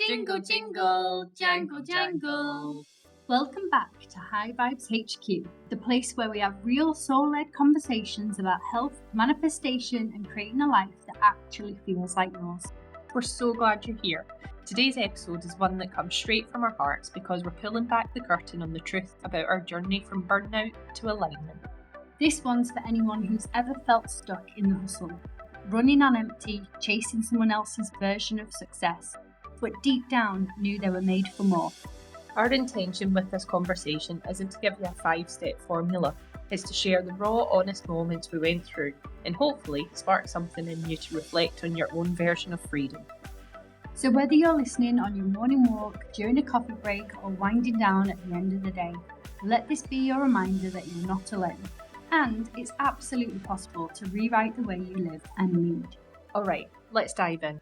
Jingle, jingle, jangle, jangle. Welcome back to High Vibes HQ, the place where we have real soul-led conversations about health, manifestation, and creating a life that actually feels like yours. We're so glad you're here. Today's episode is one that comes straight from our hearts because we're pulling back the curtain on the truth about our journey from burnout to alignment. This one's for anyone who's ever felt stuck in the hustle, running on empty, chasing someone else's version of success, but deep down knew they were made for more. Our intention with this conversation isn't to give you a 5-step formula. It's to share the raw, honest moments we went through and hopefully spark something in you to reflect on your own version of freedom. So whether you're listening on your morning walk, during a coffee break, or winding down at the end of the day, let this be your reminder that you're not alone. And it's absolutely possible to rewrite the way you live and lead. All right, let's dive in.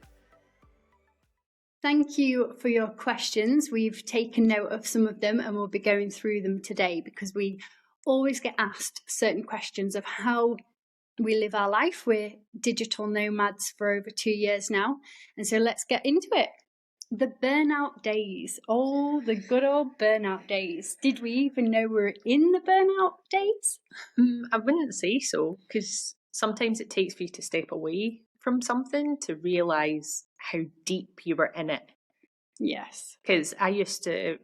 Thank you for your questions. We've taken note of some of them and we'll be going through them today because we always get asked certain questions of how we live our life. We're digital nomads for over 2 years now. And so let's get into it. The burnout days. Oh, the good old burnout days. Did we even know we were in the burnout days? I wouldn't say so, because sometimes it takes for you to step away from something to realise how deep you were in it. Yes. Because I used to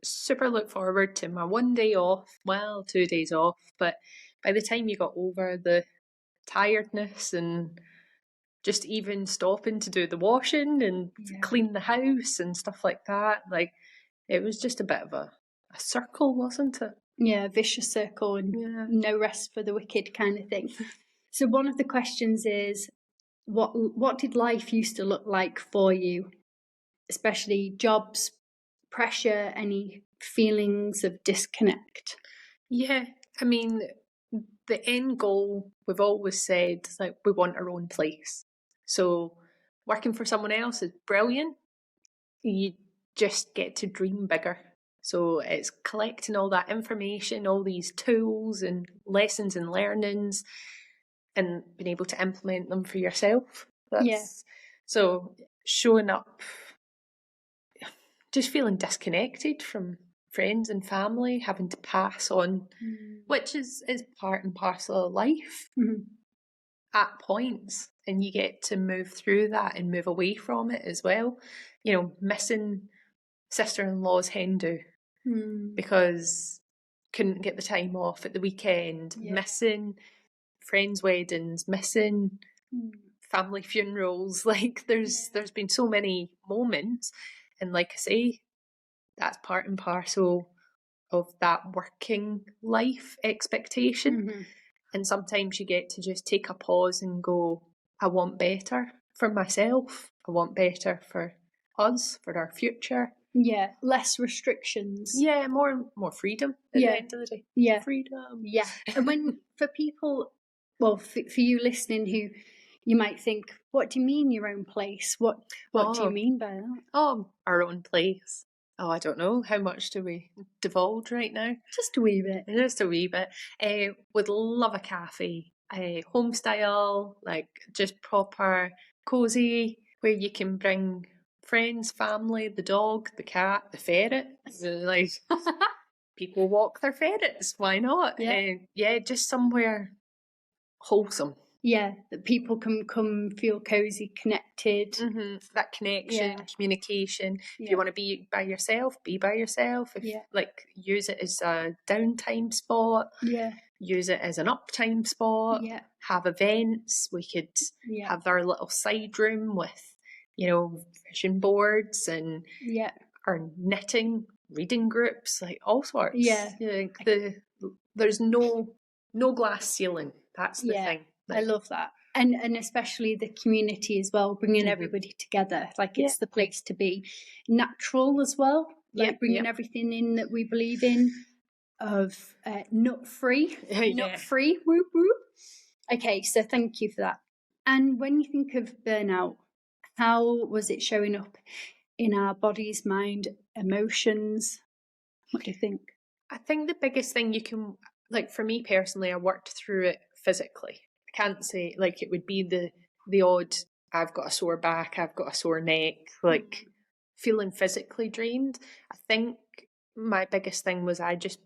super look forward to my 1 day off, 2 days off, but by the time you got over the tiredness and just even stopping to do the washing and clean the house and stuff like that, like it was just a bit of a circle, wasn't it? Yeah, a vicious circle and no rest for the wicked kind of thing. So one of the questions is, what did life used to look like for you? Especially jobs, pressure, any feelings of disconnect? Yeah, I mean, the end goal, we've always said, like, we want our own place. So working for someone else is brilliant. You just get to dream bigger. So it's collecting all that information, all these tools and lessons and learnings, and being able to implement them for yourself. So showing up, just feeling disconnected from friends and family, having to pass on, which is part and parcel of life at points, and you get to move through that and move away from it as well. You know, missing sister-in-law's hen do because couldn't get the time off at the weekend, missing friends' weddings, missing family funerals. Like there's been so many moments, and like I say, that's part and parcel of that working life expectation. And sometimes you get to just take a pause and go, I want better for myself. I want better for us, for our future. Yeah, less restrictions. Yeah, more freedom at the end of the day. Yeah. Freedom. Yeah. And when, for people, well, for you listening who you might think, what do you mean your own place? What do you mean by that? Oh, our own place. Oh, I don't know. How much do we divulge right now? Just a wee bit. Just a wee bit. Would love a cafe. Home style, like just proper, cosy, where you can bring friends, family, the dog, the cat, the ferret. Like people walk their ferrets. Why not? Just somewhere wholesome. Yeah, that people can come feel cozy, connected. That connection, communication. If you want to be by yourself, be by yourself. If use it as a downtime spot. Use it as an uptime spot. Have events. We could have our little side room with, vision boards and our knitting, reading groups, like all sorts. There's no glass ceiling. That's the thing. I love that. And especially the community as well, bringing everybody together. Like it's the place to be. Natural as well. Like bringing everything in that we believe in, of nut-free. Nut-free. Whoop, whoop. Okay, so thank you for that. And when you think of burnout, how was it showing up in our bodies, mind, emotions? What do you think? I think the biggest thing you can, like for me personally, I worked through it physically. I can't say, like, it would be the odd, I've got a sore back, I've got a sore neck, like feeling physically drained. I think my biggest thing was I just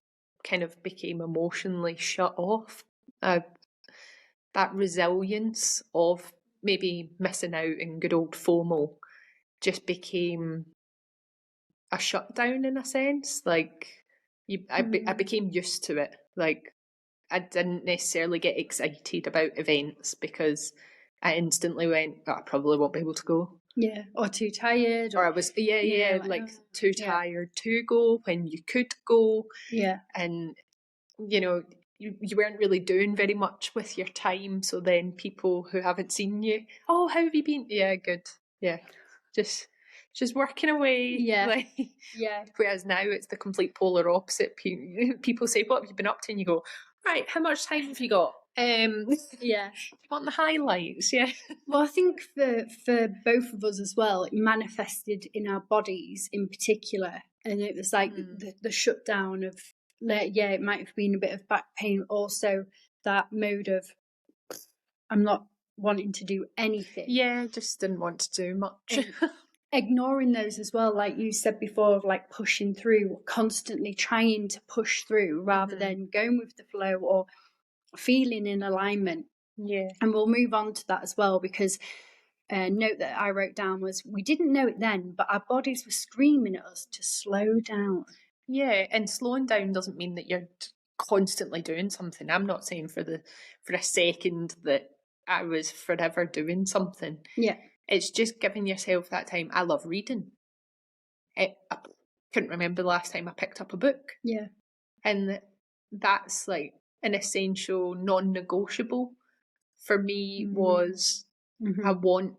kind of became emotionally shut off. That resilience of maybe missing out in good old FOMO just became a shutdown in a sense. Like I became used to it. Like I didn't necessarily get excited about events because I instantly went, oh, I probably won't be able to go. Yeah, or too tired. Or I was, like too tired to go when you could go. Yeah. And, you know, you weren't really doing very much with your time. So then people who haven't seen you, oh, how have you been? Yeah, good. Yeah, just working away. Yeah. Like, yeah. Whereas now it's the complete polar opposite. People say, what have you been up to? And you go, right, how much time have you got? Yeah. You want the highlights? Yeah. Well, I think for both of us as well, it manifested in our bodies in particular. And it was like the shutdown of, it might have been a bit of back pain. Also, that mode of, I'm not wanting to do anything. Yeah, just didn't want to do much. Ignoring those as well, like you said before, of like pushing through, constantly trying to push through rather than going with the flow or feeling in alignment. Yeah. And we'll move on to that as well, because a note that I wrote down was, we didn't know it then, but our bodies were screaming at us to slow down. Yeah, and slowing down doesn't mean that you're constantly doing something. I'm not saying for a second that I was forever doing something. Yeah. It's just giving yourself that time. I love reading. I couldn't remember the last time I picked up a book. Yeah. And that's like an essential non-negotiable for me was I want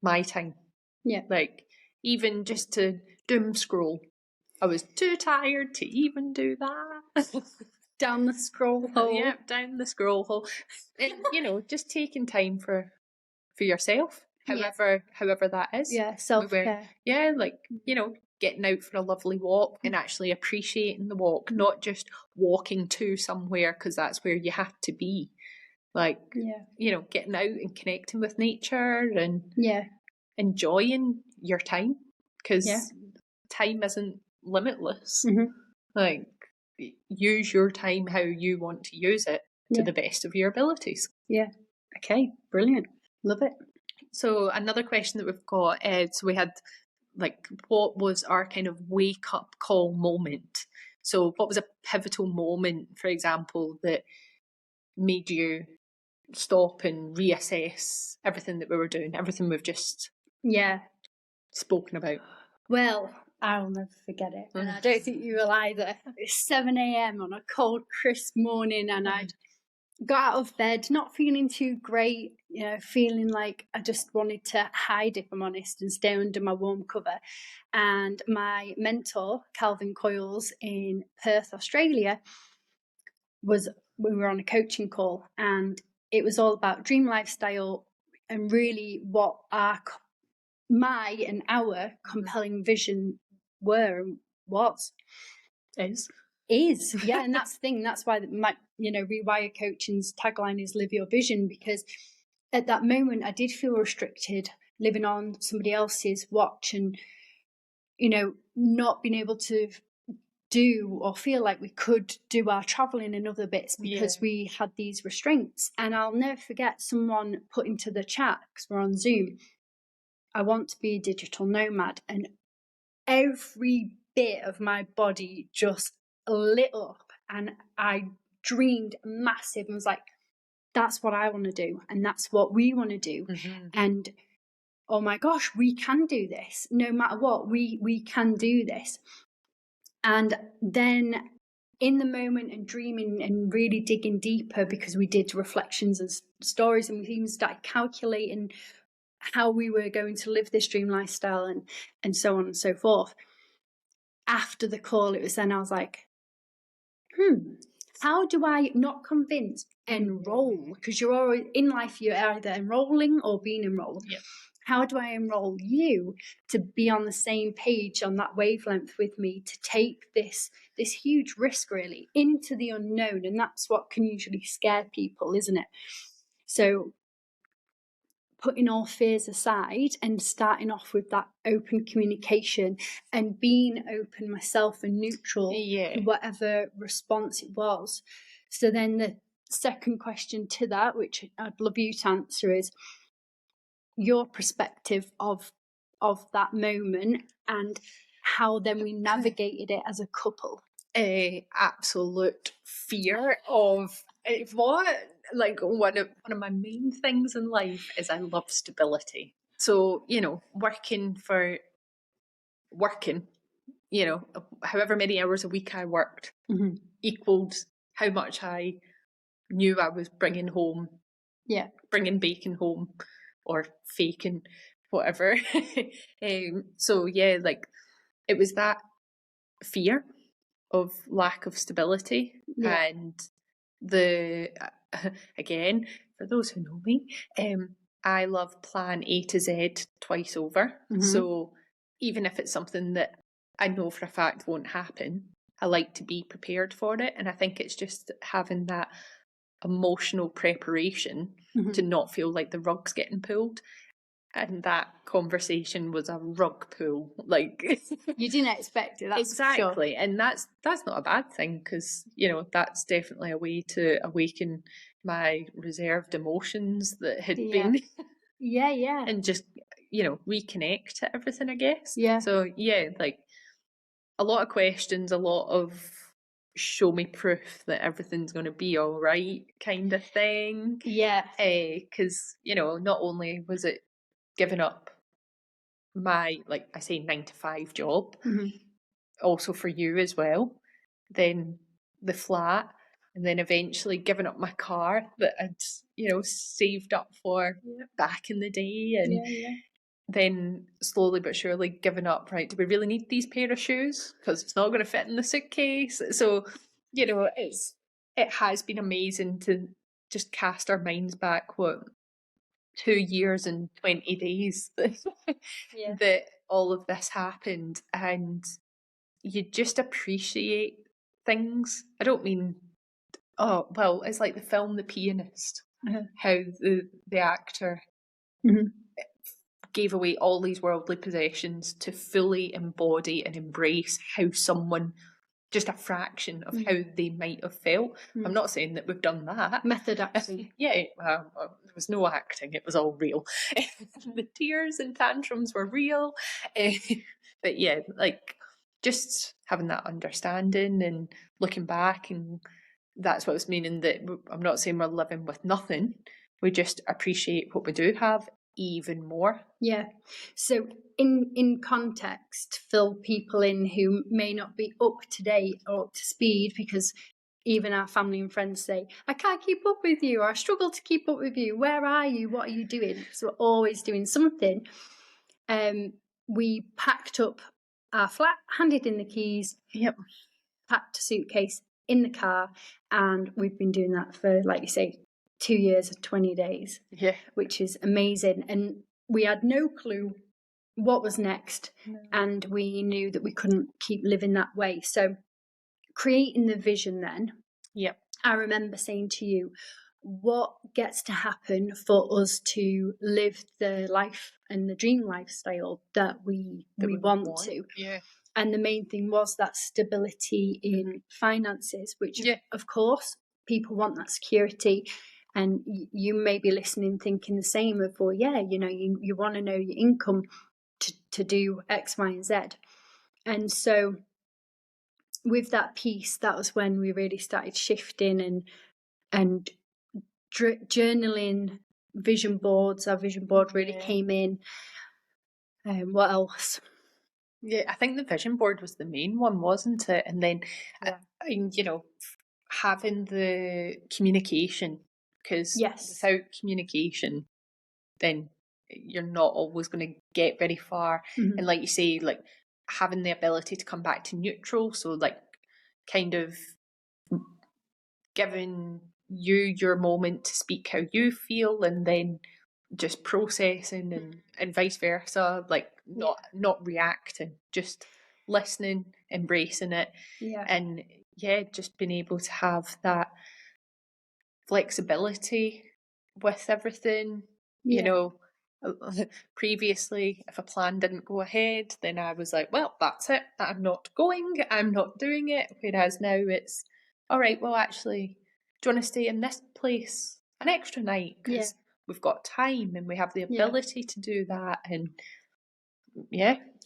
my time. Yeah. Like even just to doom scroll. I was too tired to even do that. Down the scroll hole. Yeah, down the scroll hole. And, just taking time for yourself, however that is. Yeah, self-care. Getting out for a lovely walk and actually appreciating the walk, not just walking to somewhere because that's where you have to be. Like, getting out and connecting with nature and enjoying your time, because time isn't limitless. Like, use your time how you want to use it to the best of your abilities. Yeah. Okay, brilliant. Love it. So another question that we've got, so we had like, what was our kind of wake up call moment? So what was a pivotal moment, for example, that made you stop and reassess everything that we were doing, everything we've just spoken about? Well, I'll never forget it. And I don't think you will either. It's 7 a.m. on a cold, crisp morning, and I'd got out of bed, not feeling too great, feeling like I just wanted to hide, if I'm honest, and stay under my warm cover. And my mentor, Calvin Coyles in Perth, Australia, we were on a coaching call, and it was all about dream lifestyle and really what my and our compelling vision were and was. Is. Yeah, and that's the thing. That's why my, Rewire Coaching's tagline is live your vision, because at that moment I did feel restricted, living on somebody else's watch and, not being able to do or feel like we could do our traveling and other bits because we had these restraints. And I'll never forget someone put into the chat, because we're on Zoom, I want to be a digital nomad. And every bit of my body just lit up, and I dreamed massive and was like, that's what I want to do, and that's what we want to do. And oh my gosh, we can do this. No matter what, we can do this. And then in the moment and dreaming and really digging deeper, because we did reflections and stories, and we even started calculating how we were going to live this dream lifestyle and so on and so forth. After the call, it was then I was like, how do I not convince, enroll? Because you're always in life, you're either enrolling or being enrolled. Yep. How do I enroll you to be on the same page, on that wavelength with me, to take this huge risk really into the unknown? And that's what can usually scare people, isn't it? So putting all fears aside and starting off with that open communication and being open myself and neutral to whatever response it was. So then the second question to that, which I'd love you to answer, is your perspective of that moment and how then we navigated it as a couple. Absolute fear of what, like, one of my main things in life is I love stability. So, you know, working, you know, however many hours a week I worked equaled how much I knew I was bringing home. Yeah. Bringing bacon home or faking whatever. So yeah, like, it was that fear of lack of stability. And the again, for those who know me, I love plan A to Z twice over. So even if it's something that I know for a fact won't happen, I like to be prepared for it. And I think it's just having that emotional preparation to not feel like the rug's getting pulled. And that conversation was a rug pull. Like, you didn't expect it. That's exactly. sure. And that's not a bad thing, because, you know, that's definitely a way to awaken my reserved emotions that had been and just, you know, reconnect to everything, I guess. So yeah, like, a lot of questions, a lot of show me proof that everything's going to be all right kind of thing. Because, you know, not only was it giving up my, like I say, 9 to 5 job, also for you as well, then the flat, and then eventually giving up my car that I'd, you know, saved up for back in the day, and then slowly but surely giving up, right, do we really need these pair of shoes? Because it's not going to fit in the suitcase. So, you know, it has been amazing to just cast our minds back, 2 years and 20 days that all of this happened, and you just appreciate things. I don't mean, oh, well, it's like the film The Pianist, how the actor gave away all these worldly possessions to fully embody and embrace how someone, just a fraction of how they might have felt. I'm not saying that we've done that. Method acting. There was no acting, it was all real. The tears and tantrums were real. But yeah, like, just having that understanding and looking back, and that's what I was meaning, that I'm not saying we're living with nothing. We just appreciate what we do have even more. So in context, fill people in who may not be up to date or up to speed, because even our family and friends say, I can't keep up with you, or I struggle to keep up with you. Where are you? What are you doing? So we're always doing something. We packed up our flat, handed in the keys, packed a suitcase in the car, and we've been doing that for, like you say, 2 years and 20 days, which is amazing. And we had no clue what was next, and we knew that we couldn't keep living that way. So creating the vision then, I remember saying to you, what gets to happen for us to live the life and the dream lifestyle that we want to? And the main thing was that stability in finances, which of course people want that security. And you may be listening thinking the same of, well, you know, you want to know your income to do X, Y, and Z. And so with that piece, that was when we really started shifting and journaling, vision boards. Our vision board really came in. What else? I think the vision board was the main one, wasn't it? And then, you know, having the communication, because without communication, then you're not always going to get very far. And like you say, like, having the ability to come back to neutral, so like kind of giving you your moment to speak how you feel, and then just processing, and vice versa, like not reacting, just listening, embracing it, and just being able to have that flexibility with everything. You know, Previously, if a plan didn't go ahead, then I was like, well, that's it. I'm not going. I'm not doing it. Whereas now it's, all right, well, actually, do you want to stay in this place an extra night? Because we've got time and we have the ability to do that. And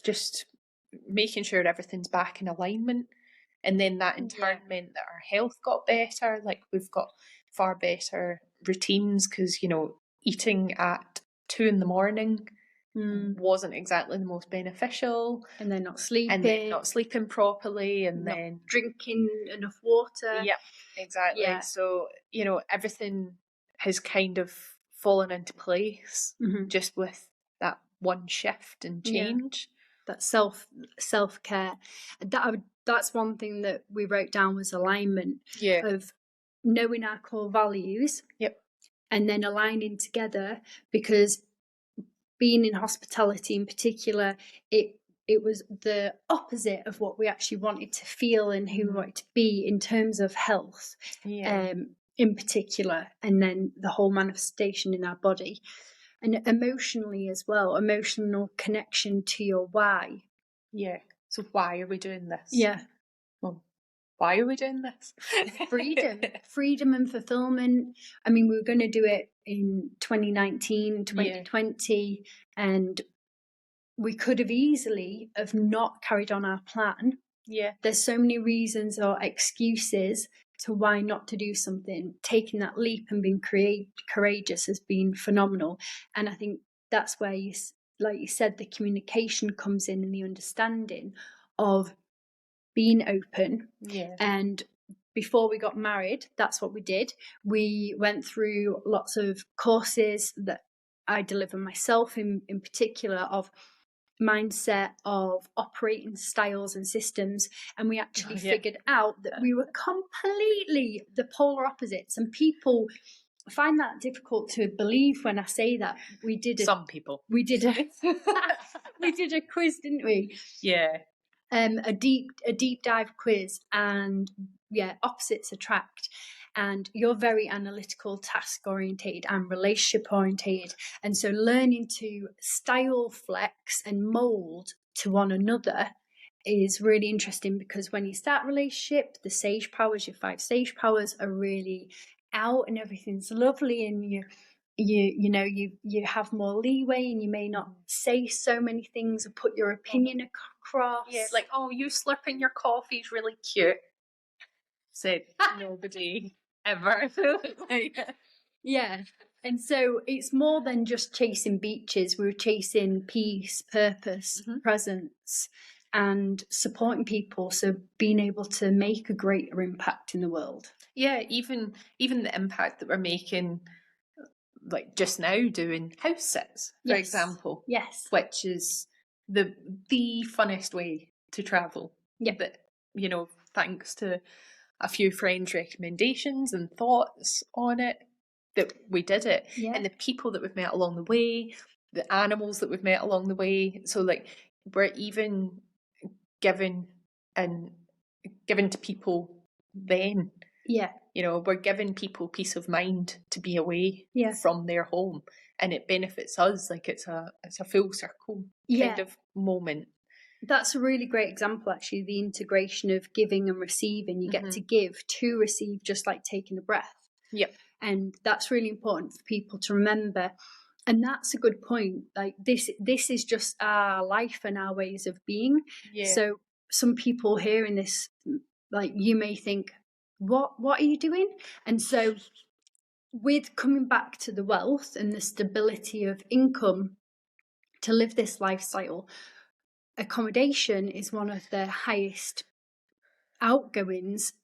just making sure everything's back in alignment. And then that in turn meant that our health got better. Like, we've got far better routines because, eating at 2 a.m. wasn't exactly the most beneficial. And then not sleeping. And then not sleeping properly. And not then drinking enough water. Yep, exactly. Yeah. So, everything has kind of fallen into place just with that one shift and change. That self-care. That's one thing that we wrote down was alignment of knowing our core values. Yep. And then aligning together, because being in hospitality in particular, it was the opposite of what we actually wanted to feel and who we wanted to be in terms of health, in particular, and then the whole manifestation in our body. And emotionally as well, emotional connection to your why. Yeah. So why are we doing this? Yeah. Well, why are we doing this? Freedom and fulfillment. I mean, we were going to do it in 2019, 2020, and we could have easily have not carried on our plan. Yeah. There's so many reasons or excuses to why not to do something. Taking that leap and being courageous has been phenomenal. And I think that's where like you said, the communication comes in and the understanding of being open. Yeah. And before we got married, that's what we did. We went through lots of courses that I deliver myself in particular, of mindset, of operating styles and systems, and we actually figured out that we were completely the polar opposites, and people find that difficult to believe when I say that. We did we did a quiz, didn't we? Yeah. A deep dive quiz, and opposites attract. And you're very analytical, task orientated, and relationship orientated. And so learning to style flex and mold to one another is really interesting, because when you start a relationship, the sage powers, your 5 sage powers, are really out and everything's lovely, and you have more leeway, and you may not say so many things or put your opinion across. Yeah, like, oh, you slurping your coffee is really cute. Said nobody ever. Yeah. And so it's more than just chasing beaches. We were chasing peace, purpose, presence, and supporting people. So being able to make a greater impact in the world. Yeah, even the impact that we're making, like just now doing house sits, for example. Yes. Which is the funnest way to travel. Yeah. But, thanks to a few friends' recommendations and thoughts on it, that we did it. Yeah. And the people that we've met along the way, the animals that we've met along the way. So, like, we're even given to people then. Yeah. We're giving people peace of mind to be away from their home, and it benefits us. Like, it's a full circle kind of moment. That's a really great example, actually, the integration of giving and receiving. You get to give to receive, just like taking a breath. Yep. And that's really important for people to remember. And that's a good point. Like, this is just our life and our ways of being. Yeah. So some people hearing this, like, you may think, what are you doing? And so with coming back to the wealth and the stability of income to live this lifestyle, accommodation is one of the highest outgoings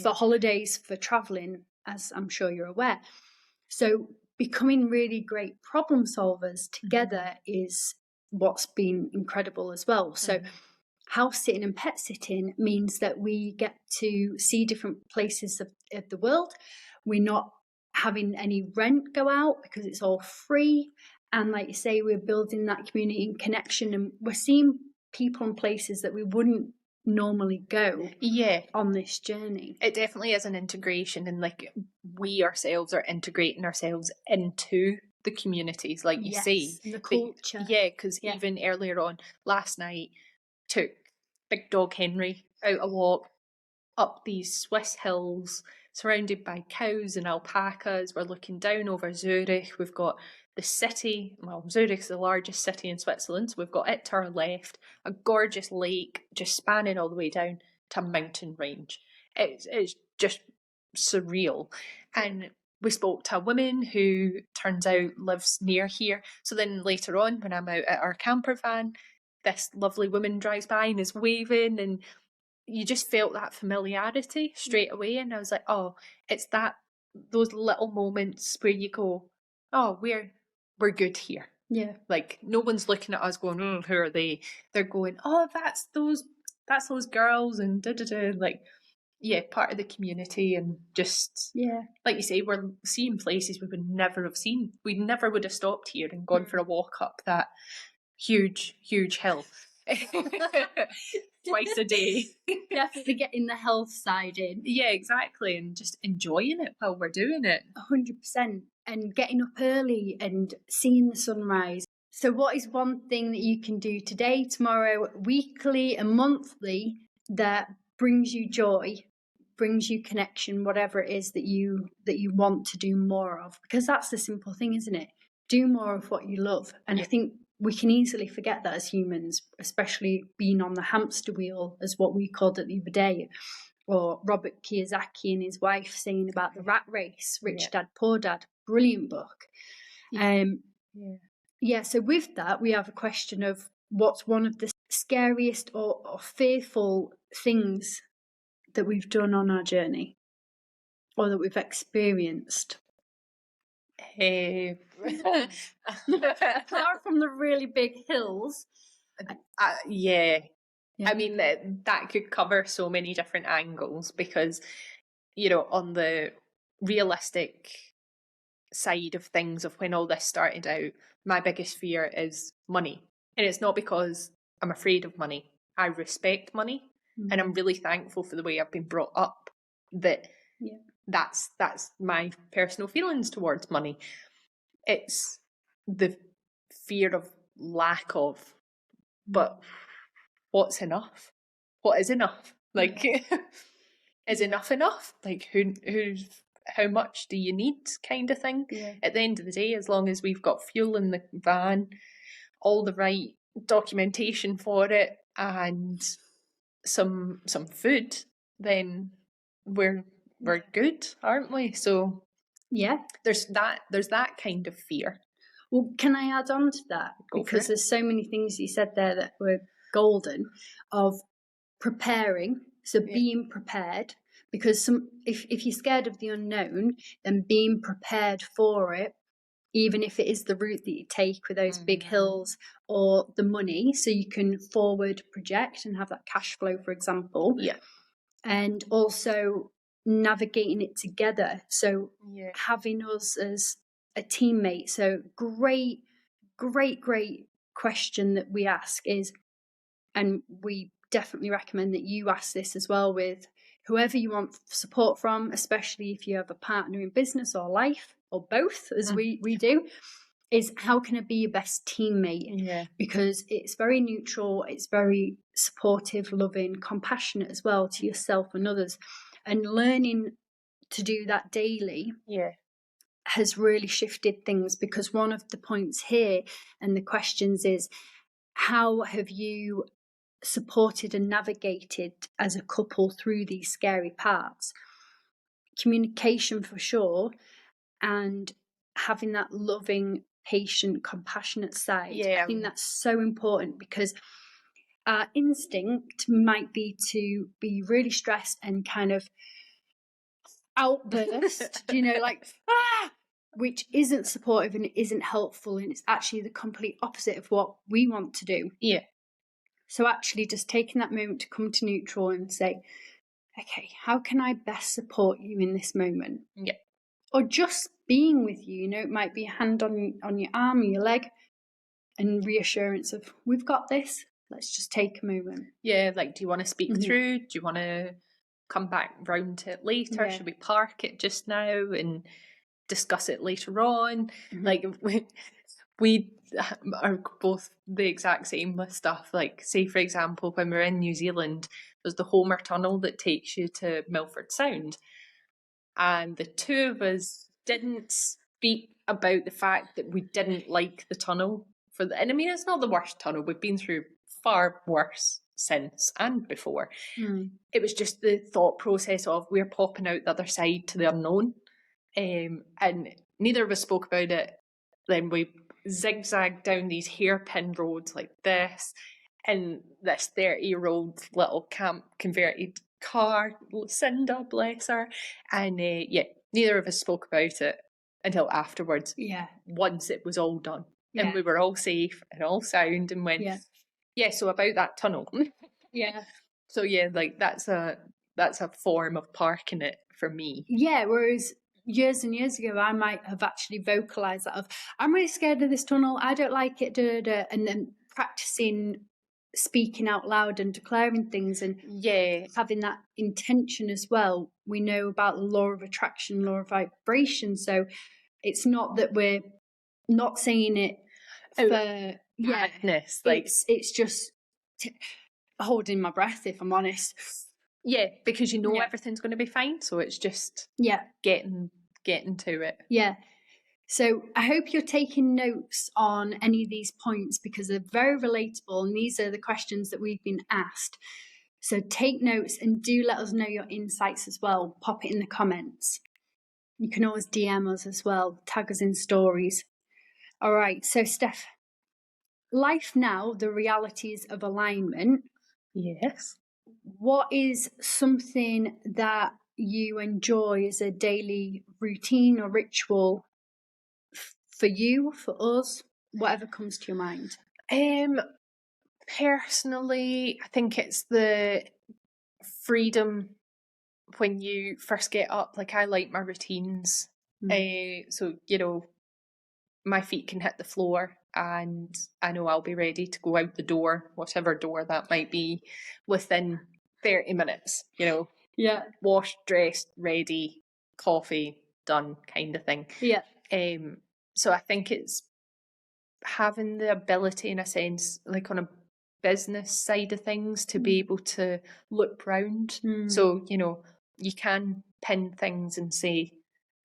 for holidays, for traveling, as I'm sure you're aware. So becoming really great problem solvers together is what's been incredible as well. So house sitting and pet sitting means that we get to see different places of the world. We're not having any rent go out because it's all free. And like you say, we're building that community and connection, and we're seeing people and places that we wouldn't normally go on this journey. It definitely is an integration, and like, we ourselves are integrating ourselves into the communities, like you say. And the culture. Because even earlier on, last night, took Big Dog Henry out a walk up these Swiss hills, surrounded by cows and alpacas. We're looking down over Zurich. We've got the city, well, Zurich's the largest city in Switzerland, so we've got it to our left, a gorgeous lake just spanning all the way down to a mountain range. It's just surreal. And we spoke to a woman who turns out lives near here. So then later on, when I'm out at our camper van, this lovely woman drives by and is waving, and you just felt that familiarity straight away. And I was like, oh, it's those little moments where you go, oh, we're good here. Yeah. Like, no one's looking at us going, oh, who are they? They're going, oh, that's those girls, and da-da-da. Like, yeah, part of the community, and just, like you say, we're seeing places we would never have seen. We never would have stopped here and gone for a walk up that huge hill twice a day. Definitely getting the health side in. Yeah, exactly, and just enjoying it while we're doing it. 100%, and getting up early and seeing the sunrise. So what is one thing that you can do today, tomorrow, weekly and monthly that brings you joy, brings you connection, whatever it is that you want to do more of? Because that's the simple thing, isn't it? Do more of what you love. And I think we can easily forget that as humans, especially being on the hamster wheel, as what we called it the other day, or Robert Kiyosaki and his wife saying about the rat race, Rich Dad, Poor Dad, brilliant book. So with that, we have a question of what's one of the scariest or fearful things that we've done on our journey, or that we've experienced. Apart from the really big hills. I mean, that could cover so many different angles, because, you know, on the realistic side of things, of when all this started out, my biggest fear is money. And it's not because I'm afraid of money. I respect money, and I'm really thankful for the way I've been brought up, that that's my personal feelings towards money. It's the fear of lack of, but what's enough? What is enough? Like, is enough? Like, how much do you need, kind of thing? At the end of the day, as long as we've got fuel in the van, all the right documentation for it, and some food, then we're good, aren't we? So there's that kind of fear. Well, can I add on to that? Because there's so many things you said there that were golden, of preparing. So being prepared, because if you're scared of the unknown, then being prepared for it, even if it is the route that you take with those big hills, or the money, so you can forward project and have that cash flow, for example. And also navigating it together. So having us as a teammate. So great question that we ask is, and we definitely recommend that you ask this as well with whoever you want support from, especially if you have a partner in business or life, or both, as we do, is how can I be your best teammate? Because it's very neutral, it's very supportive, loving, compassionate as well to yourself and others. And learning to do that daily has really shifted things, because one of the points here and the questions is, how have you supported and navigated as a couple through these scary parts? Communication for sure, and having that loving, patient, compassionate side. I think that's so important, because our instinct might be to be really stressed and kind of outburst, which isn't supportive and isn't helpful, and it's actually the complete opposite of what we want to do. So actually just taking that moment to come to neutral and say, okay, how can I best support you in this moment? Or just being with you, it might be a hand on your arm or your leg, and reassurance of, we've got this, let's just take a moment. Like, do you want to speak through? Do you want to come back round to it later? Should we park it just now? And discuss it later on. Like we are both the exact same with stuff. Like, say for example, when we're in New Zealand, there's the Homer Tunnel that takes you to Milford Sound, and the two of us didn't speak about the fact that we didn't like the tunnel. And I mean, it's not the worst tunnel. We've been through far worse since and before. It was just the thought process of we're popping out the other side to the unknown. And neither of us spoke about it. Then we zigzagged down these hairpin roads like this, in this 30-year-old little camp converted car, Lucinda, bless her. And neither of us spoke about it until afterwards. Yeah. Once it was all done. Yeah. And we were all safe and all sound, and went, so about that tunnel. Yeah. So like that's a form of parking it for me. Yeah, whereas years and years ago, I might have actually vocalised that of, I'm really scared of this tunnel, I don't like it, and then practising speaking out loud and declaring things, and having that intention as well. We know about the law of attraction, law of vibration, so it's not that we're not saying it for madness. It's just holding my breath, if I'm honest. Yeah, because everything's going to be fine, so it's just getting to it. Yeah. So I hope you're taking notes on any of these points, because they're very relatable, and these are the questions that we've been asked. So take notes, and do let us know your insights as well. Pop it in the comments. You can always DM us as well, tag us in stories. All right, so Steph, life now, the realities of alignment. Yes. What is something that you enjoy as a daily routine or ritual for you, for us, whatever comes to your mind? Personally, I think it's the freedom when you first get up. Like, I like my routines. So, my feet can hit the floor, and I know I'll be ready to go out the door, whatever door that might be, within 30 minutes, Yeah. Washed, dressed, ready, coffee, done, kind of thing. Yeah. So I think it's having the ability, in a sense, like on a business side of things, to be able to look round. So, you can pin things and say,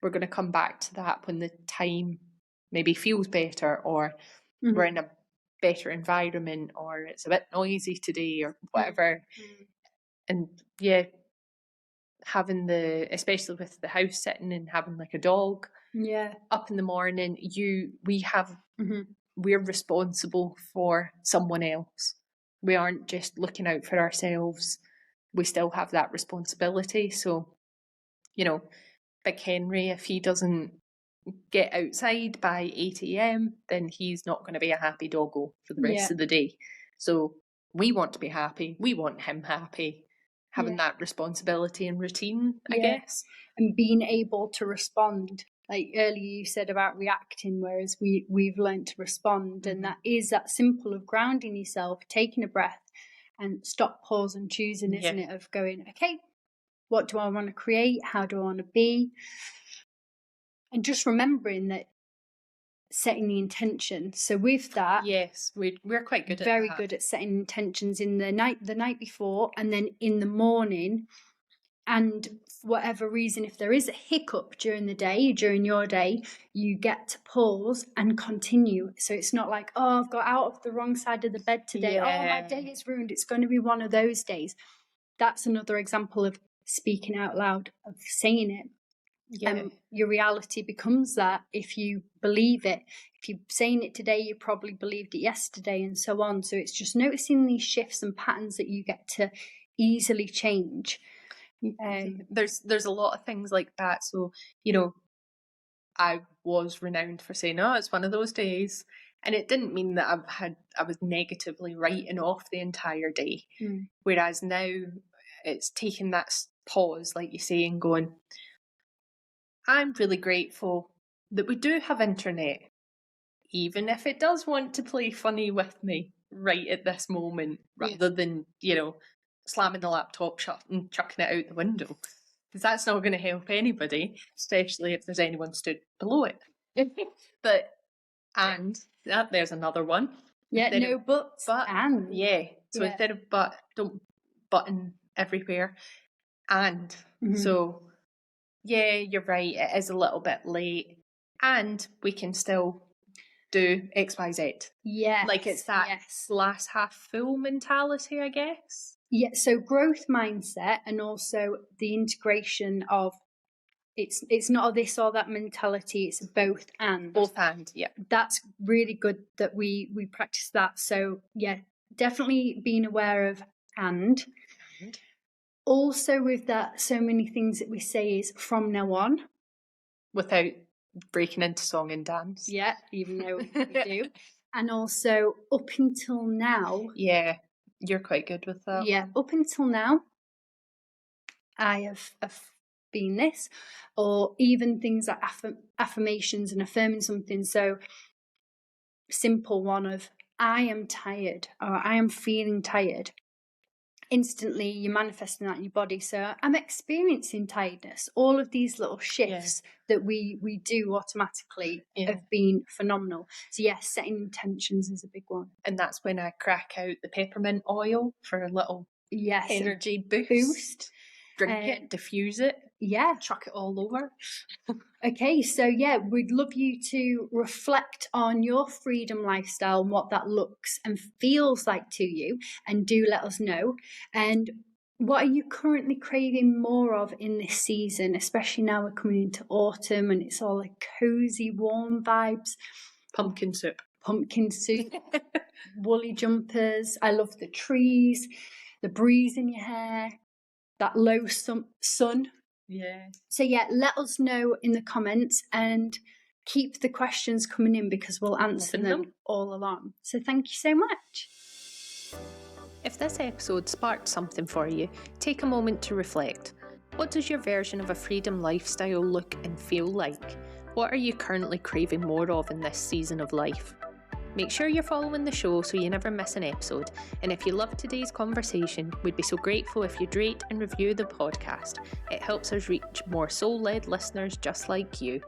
we're going to come back to that when the time maybe feels better, or we're in a better environment, or it's a bit noisy today, or whatever. And having especially with the house sitting and having like a dog up in the morning, we're responsible for someone else. We aren't just looking out for ourselves. We still have that responsibility. So, Big Henry, if he doesn't get outside by 8 a.m, then he's not going to be a happy doggo for the rest of the day. So we want to be happy. We want him happy. Having that responsibility and routine, I guess. And being able to respond. Like earlier you said about reacting, whereas we've learned to respond. And that is that simple of grounding yourself, taking a breath, and stop, pause and choosing, isn't it? Of going, okay, what do I want to create? How do I want to be? And just remembering that, setting the intention. So with that, yes, we're quite good at very good at setting intentions in the night before, and then in the morning. And for whatever reason, if there is a hiccup during the day, during your day, you get to pause and continue. So it's not like, oh, I've got out of the wrong side of the bed today. Oh, my day is ruined. It's going to be one of those days. That's another example of speaking out loud, of saying it. Your reality becomes that if you believe it. If you're saying it today, you probably believed it yesterday, and so on. So it's just noticing these shifts and patterns that you get to easily change. There's a lot of things like that. So, I was renowned for saying, oh, it's one of those days. And it didn't mean that I was negatively writing off the entire day. Whereas now it's taking that pause, like you say, and going, I'm really grateful that we do have internet, even if it does want to play funny with me right at this moment, rather than, slamming the laptop shut and chucking it out the window. because that's not going to help anybody, especially if there's anyone stood below it. But, and, there's another one. Yeah, instead no of buts, but. and. Yeah, so Yeah. instead of but, don't button everywhere. And, so, yeah, you're right, it is a little bit late. And we can still do XYZ. Yes. Like it's that glass half full mentality, I guess. Yeah, so growth mindset, and also the integration of it's not a this or that mentality, it's both and. Both and, yeah. That's really good that we practice that. So yeah, definitely being aware of and. Also with that, so many things that we say is from now on. Without breaking into song and dance. Yeah, even though we do. And also up until now. Yeah, you're quite good with that. Yeah, up until now, I have been this. Or even things like affirmations and affirming something. So simple one of, I am tired, or I am feeling tired. Instantly you're manifesting that in your body. So I'm experiencing tiredness. All of these little shifts that we do automatically have been phenomenal. So yes, setting intentions is a big one. And that's when I crack out the peppermint oil for a little energy boost. Drink it, diffuse it, chuck it all over. Okay, so yeah, we'd love you to reflect on your freedom lifestyle and what that looks and feels like to you, and do let us know. And what are you currently craving more of in this season, especially now we're coming into autumn and it's all like cozy, warm vibes. Pumpkin soup, woolly jumpers. I love the trees, the breeze in your hair, that low sun. Yeah. So yeah, let us know in the comments and keep the questions coming in because we'll answer them all along. So thank you so much. If this episode sparked something for you, take a moment to reflect. What does your version of a freedom lifestyle look and feel like? What are you currently craving more of in this season of life? Make sure you're following the show so you never miss an episode. And if you loved today's conversation, we'd be so grateful if you'd rate and review the podcast. It helps us reach more soul-led listeners just like you.